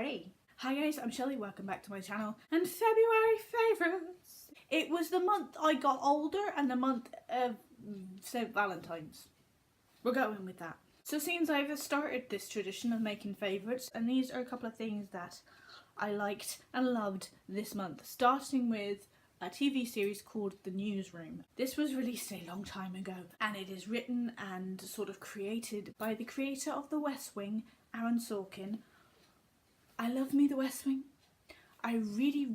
party. Hi guys, I'm Shelley, welcome back to my channel. And February favourites. It was the month I got older and the month of St. Valentine's. We're going with that. So since I've started this tradition of making favourites, and these are a couple of things that I liked and loved this month. Starting with a TV series called The Newsroom. This was released a long time ago and it is written and sort of created by the creator of The West Wing, Aaron Sorkin. I love me The West Wing. I really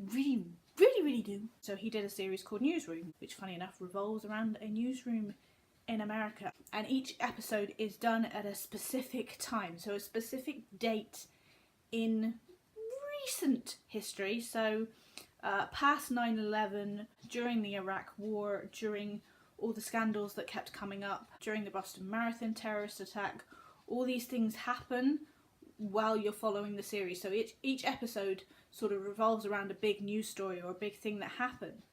do. So he did a series called Newsroom, which funny enough revolves around a newsroom in America. And each episode is done at a specific time, so a specific date in recent history. So past 9/11, during the Iraq War, during all the scandals that kept coming up, during the Boston Marathon terrorist attack, all these things happen while you're following the series. So each episode sort of revolves around a big news story or a big thing that happened.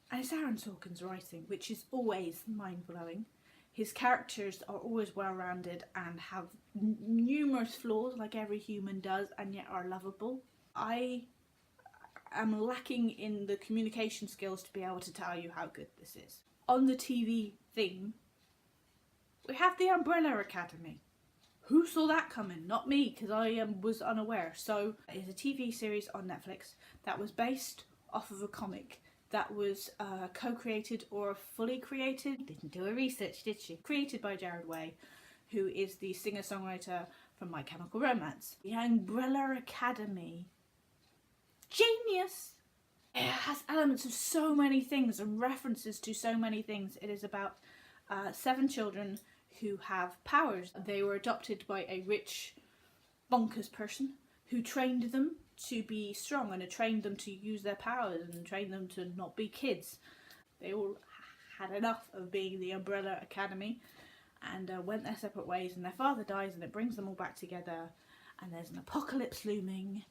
And it's Aaron Sorkin's writing, which is always mind-blowing. His characters are always well-rounded and have numerous flaws, like every human does, and yet are lovable. I am lacking in the communication skills to be able to tell you how good this is. On the TV theme, we have The Umbrella Academy. Who saw that coming? Not me, because I was unaware. So it's a TV series on Netflix that was based off of a comic that was co-created or fully created. Didn't do a research, did she? Created by Jared Way, who is the singer-songwriter from My Chemical Romance. The Umbrella Academy. Genius! It has elements of so many things and references to so many things. It is about 7 children who have powers. They were adopted by a rich, bonkers person who trained them to be strong and trained them to use their powers and trained them to not be kids. They all had enough of being the Umbrella Academy and went their separate ways, and their father dies and it brings them all back together, and there's an apocalypse looming.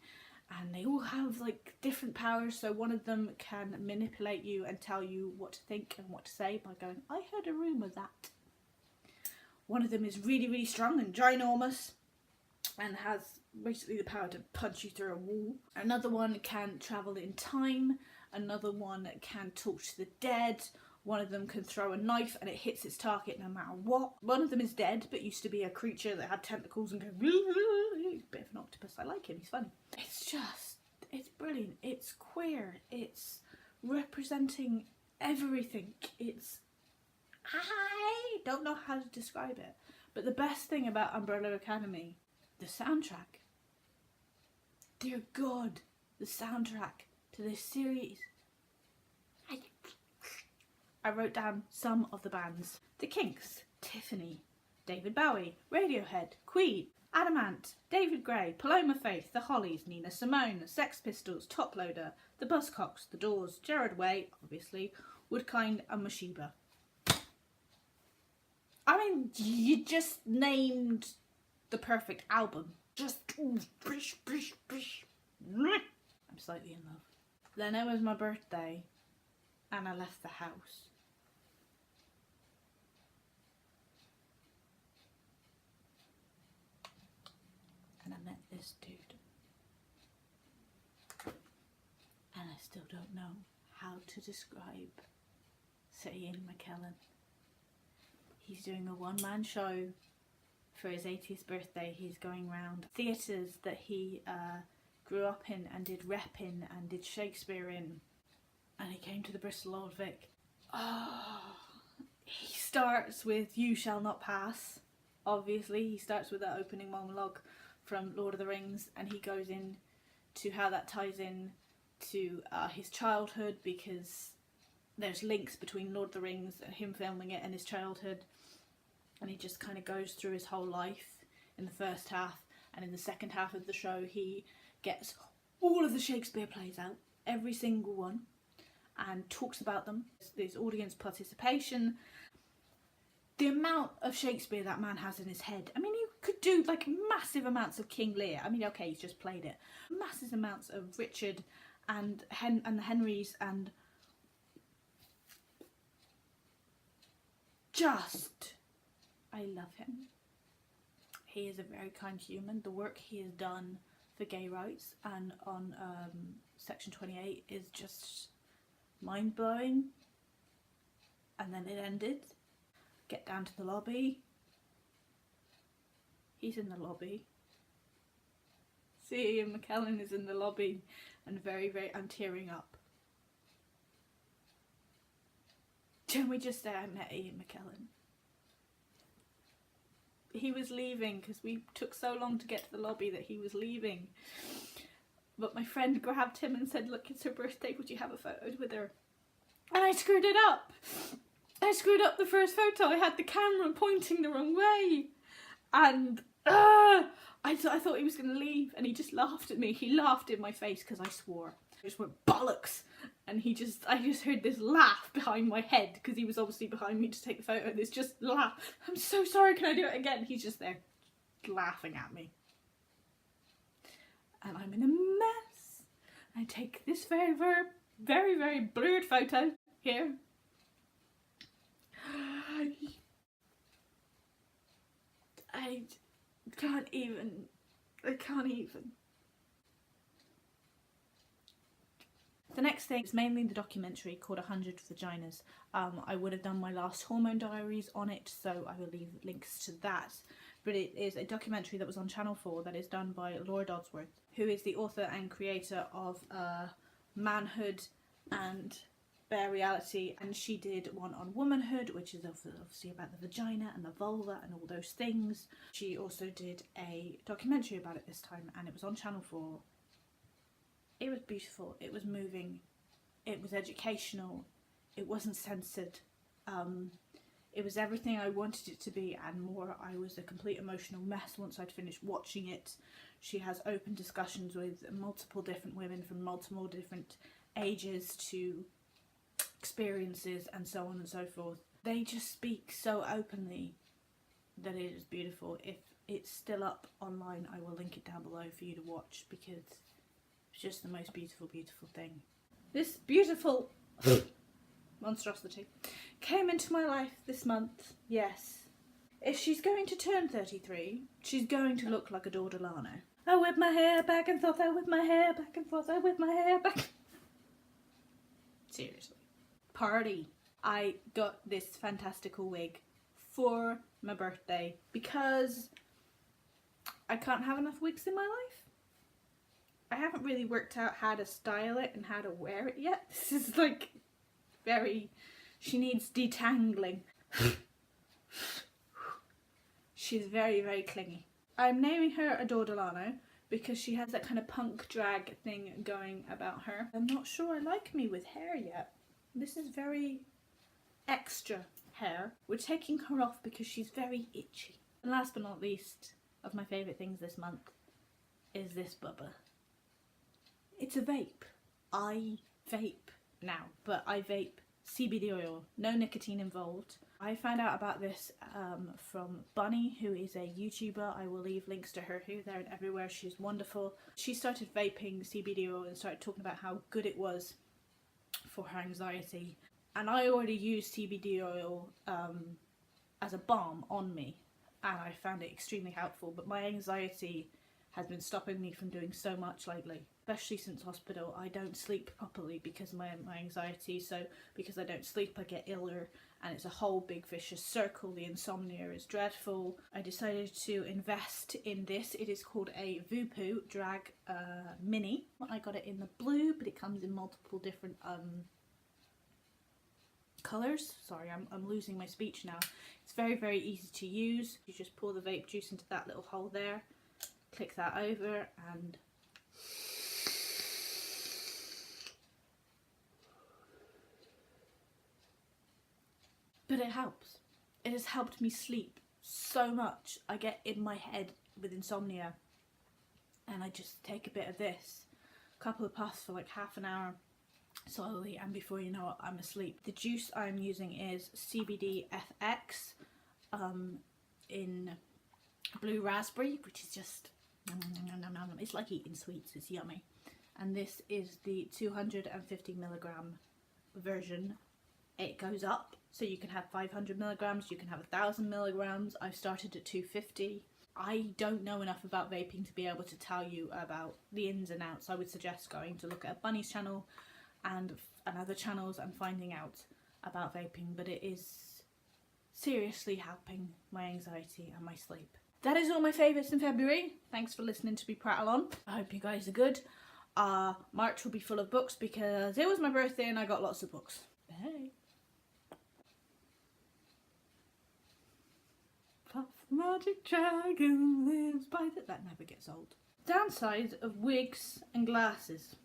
And they all have like different powers, so one of them can manipulate you and tell you what to think and what to say by going, I heard a rumour that. One of them is really strong and ginormous and has basically the power to punch you through a wall. Another one can travel in time. Another one can talk to the dead. One of them can throw a knife and it hits its target no matter what. One of them is dead but used to be a creature that had tentacles and goes, he's a bit of an octopus. I like him, he's funny. It's brilliant. It's queer. It's representing everything. I don't know how to describe it. But the best thing about Umbrella Academy, the soundtrack. Dear God, the soundtrack to this series. I wrote down some of the bands. The Kinks, Tiffany, David Bowie, Radiohead, Queen, Adamant, David Gray, Paloma Faith, The Hollies, Nina Simone, Sex Pistols, Top Loader, The Buzzcocks, The Doors, Jared Way, obviously, Woodkind and Mashiba. I mean, you just named the perfect album. Just bish. I'm slightly in love. Then it was my birthday and I left the house. And I met this dude. And I still don't know how to describe Sir Ian McKellen. He's doing a one-man show for his 80th birthday. He's going around theatres that he grew up in and did rep in and did Shakespeare in. And he came to the Bristol Old Vic. Oh, he starts with You Shall Not Pass. Obviously, he starts with that opening monologue from Lord of the Rings, and he goes in to how that ties in to his childhood, because there's links between Lord of the Rings and him filming it and his childhood. And he just kind of goes through his whole life in the first half, and in the second half of the show he gets all of the Shakespeare plays out, every single one, and talks about them. There's audience participation. The amount of Shakespeare that man has in his head. I mean, he could do like massive amounts of King Lear. I mean, okay, he's just played it. Massive amounts of Richard and the Henrys, and just, I love him. He is a very kind human. The work he has done for gay rights and on Section 28 is just mind-blowing. And then it ended. Get down to the lobby. He's in the lobby. See, Ian McKellen is in the lobby, and I'm tearing up. Can we just say I met Ian McKellen? He was leaving because we took so long to get to the lobby that he was leaving. But my friend grabbed him and said, look, it's her birthday, would you have a photo with her? And I screwed it up. I screwed up the first photo. I had the camera pointing the wrong way. And I thought he was going to leave, and he just laughed at me. He laughed in my face because I swore. I just went bollocks, and I just heard this laugh behind my head because he was obviously behind me to take the photo. This just laugh. I'm so sorry. Can I do it again? He's just there laughing at me, and I'm in a mess. I take this very, very, very blurred photo here. I can't even. The next thing is mainly the documentary called 100 Vaginas. I would have done my last hormone diaries on it, so I will leave links to that. But it is a documentary that was on Channel 4 that is done by Laura Dodsworth, who is the author and creator of Manhood and Bare Reality, and she did one on womanhood, which is obviously about the vagina and the vulva and all those things. She also did a documentary about it this time, and it was on Channel 4. It was beautiful, it was moving, it was educational, it wasn't censored, it was everything I wanted it to be and more. I was a complete emotional mess once I'd finished watching it. She has open discussions with multiple different women from multiple different ages to experiences and so on and so forth. They just speak so openly that it is beautiful. If it's still up online, I will link it down below for you to watch because it's just the most beautiful, beautiful thing. This beautiful monstrosity came into my life this month. Yes. If she's going to turn 33, she's going to look like a Dor Delano. I whip my hair back and forth, I whip my hair back and forth, I whip my hair back. Seriously. Party. I got this fantastical wig for my birthday because I can't have enough wigs in my life. I haven't really worked out how to style it and how to wear it yet. This is like very... She needs detangling. She's very, very clingy. I'm naming her Adore Delano because she has that kind of punk drag thing going about her. I'm not sure I like me with hair yet. This is very extra hair. We're taking her off because she's very itchy. And last but not least, of my favourite things this month is this bubba. It's a vape. I vape now, but I vape CBD oil, no nicotine involved. I found out about this from Bunny, who is a YouTuber. I will leave links to her here, there and everywhere. She's wonderful. She started vaping CBD oil and started talking about how good it was for her anxiety. And I already use CBD oil as a balm on me, and I found it extremely helpful, but my anxiety has been stopping me from doing so much lately, especially since hospital. I don't sleep properly because of my anxiety, so because I don't sleep I get iller, and it's a whole big vicious circle. The insomnia is dreadful. I decided to invest in this. It is called a Vupu Drag Mini. I got it in the blue, but it comes in multiple different colours. Sorry, I'm losing my speech now. It's very, very easy to use. You just pour the vape juice into that little hole there, click that over, and but it helps. It has helped me sleep so much. I get in my head with insomnia and I just take a bit of this, a couple of puffs for like half an hour slowly, and before you know it, I'm asleep. The juice I'm using is CBD FX in blue raspberry, which is just it's like eating sweets. It's yummy. And this is the 250 milligram version. It goes up, so you can have 500 milligrams, you can have 1,000 milligrams. I've started at 250. I don't know enough about vaping to be able to tell you about the ins and outs. I would suggest going to look at Bunny's channel and other channels and finding out about vaping, but it is seriously helping my anxiety and my sleep. That is all my favourites in February. Thanks for listening to me prattle on. I hope you guys are good. March will be full of books because it was my birthday and I got lots of books. Bye. Puff Magic Dragon lives by the... That never gets old. Downside of wigs and glasses.